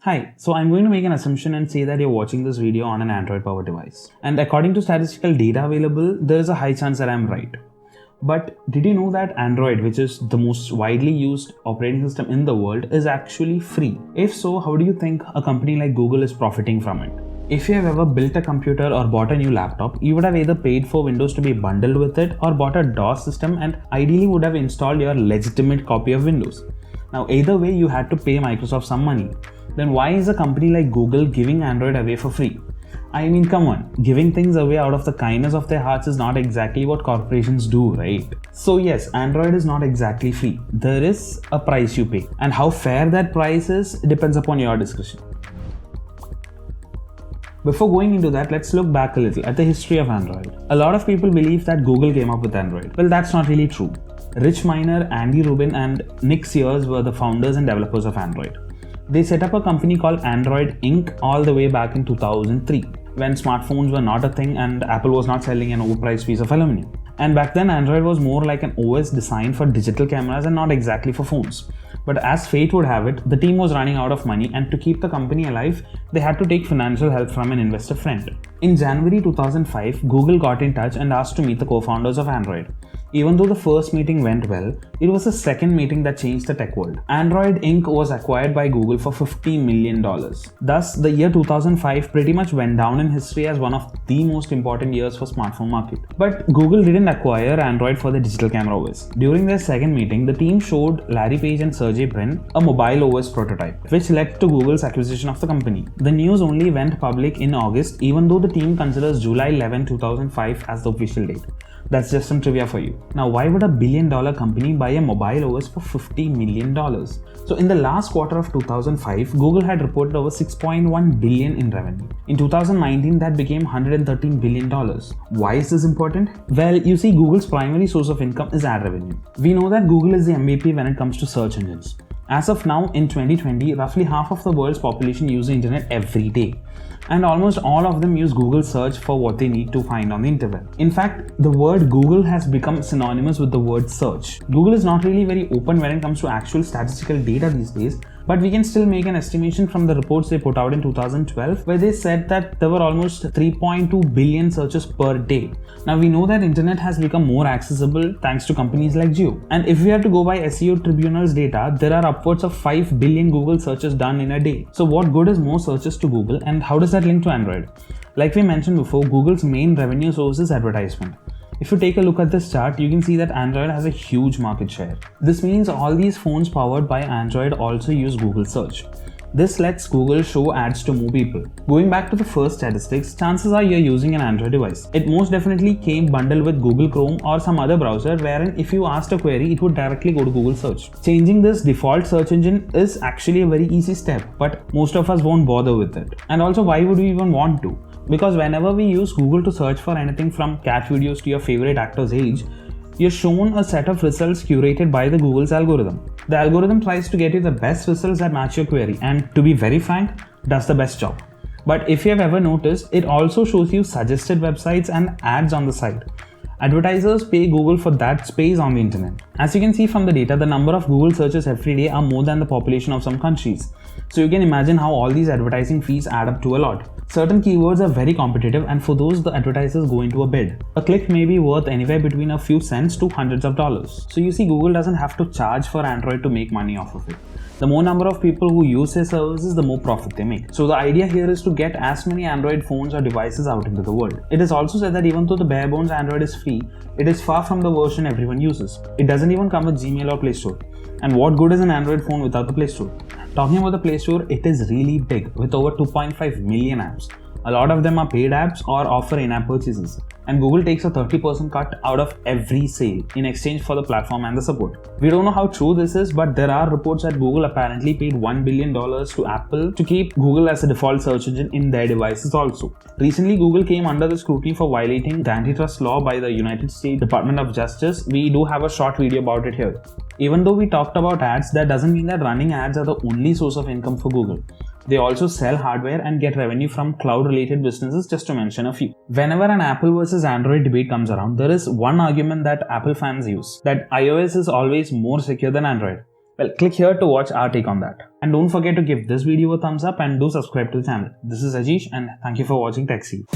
Hi, so I'm going to make an assumption and say that you're watching this video on an Android powered device. And according to statistical data available, there is a high chance that I'm right. But did you know that Android, which is the most widely used operating system in the world, is actually free? If so, how do you think a company like Google is profiting from it? If you have ever built a computer or bought a new laptop, you would have either paid for Windows to be bundled with it or bought a DOS system and ideally would have installed your legitimate copy of Windows. Now, either way, you had to pay Microsoft some money. Then why is a company like Google giving Android away for free? I mean, come on, giving things away out of the kindness of their hearts is not exactly what corporations do, right? So yes, Android is not exactly free. There is a price you pay, and how fair that price is depends upon your discretion. Before going into that, let's look back a little at the history of Android. A lot of people believe that Google came up with Android. Well, that's not really true. Rich Miner, Andy Rubin, and Nick Sears were the founders and developers of Android. They set up a company called Android Inc. all the way back in 2003, when smartphones were not a thing and Apple was not selling an overpriced piece of aluminum. And back then, Android was more like an OS designed for digital cameras and not exactly for phones. But as fate would have it, the team was running out of money, and to keep the company alive, they had to take financial help from an investor friend. In January 2005, Google got in touch and asked to meet the co-founders of Android. Even though the first meeting went well, it was the second meeting that changed the tech world. Android Inc. was acquired by Google for $50 million. Thus, the year 2005 pretty much went down in history as one of the most important years for smartphone market. But Google didn't acquire Android for the digital camera OS. During their second meeting, the team showed Larry Page and Sergey Brin a mobile OS prototype, which led to Google's acquisition of the company. The news only went public in August, even though the team considers July 11, 2005 as the official date. That's just some trivia for you. Now, why would a billion-dollar company buy a mobile OS for $50 million? So in the last quarter of 2005, Google had reported over $6.1 billion in revenue. In 2019, that became $113 billion. Why is this important? Well, you see, Google's primary source of income is ad revenue. We know that Google is the MVP when it comes to search engines. As of now, in 2020, roughly half of the world's population use the internet every day. And almost all of them use Google search for what they need to find on the internet. In fact, the word Google has become synonymous with the word search. Google is not really very open when it comes to actual statistical data these days, but we can still make an estimation from the reports they put out in 2012, where they said that there were almost 3.2 billion searches per day. Now we know that internet has become more accessible thanks to companies like Jio. And if we have to go by SEO Tribunal's data, there are upwards of 5 billion Google searches done in a day. So what good is more searches to Google, and how does that link to Android? Like we mentioned before, Google's main revenue source is advertisement. If you take a look at this chart, you can see that Android has a huge market share. This means all these phones powered by Android also use Google search. This lets Google show ads to more people. Going back to the first statistics, chances are you're using an Android device. It most definitely came bundled with Google Chrome or some other browser, wherein if you asked a query, it would directly go to Google search. Changing this default search engine is actually a very easy step, but most of us won't bother with it. And also, why would we even want to? Because whenever we use Google to search for anything from cat videos to your favorite actor's age, you're shown a set of results curated by the Google's algorithm. The algorithm tries to get you the best results that match your query, and to be very frank, does the best job. But if you have ever noticed, it also shows you suggested websites and ads on the side. Advertisers pay Google for that space on the internet. As you can see from the data, the number of Google searches every day are more than the population of some countries. So you can imagine how all these advertising fees add up to a lot. Certain keywords are very competitive, and for those the advertisers go into a bid. A click may be worth anywhere between a few cents to hundreds of dollars. So you see, Google doesn't have to charge for Android to make money off of it. The more number of people who use their services, the more profit they make. So the idea here is to get as many Android phones or devices out into the world. It is also said that even though the bare bones Android is free, it is far from the version everyone uses. It doesn't even come with Gmail or Play Store. And what good is an Android phone without the Play Store? Talking about the Play Store, it is really big with over 2.5 million apps. A lot of them are paid apps or offer in-app purchases. And Google takes a 30% cut out of every sale in exchange for the platform and the support. We don't know how true this is, but there are reports that Google apparently paid $1 billion to Apple to keep Google as a default search engine in their devices also. Recently, Google came under the scrutiny for violating the antitrust law by the United States Department of Justice. We do have a short video about it here. Even though we talked about ads, that doesn't mean that running ads are the only source of income for Google. They also sell hardware and get revenue from cloud-related businesses, just to mention a few. Whenever an Apple versus Android debate comes around, there is one argument that Apple fans use, that iOS is always more secure than Android. Well, click here to watch our take on that. And don't forget to give this video a thumbs up and do subscribe to the channel. This is Ajish and thank you for watching TechSeed.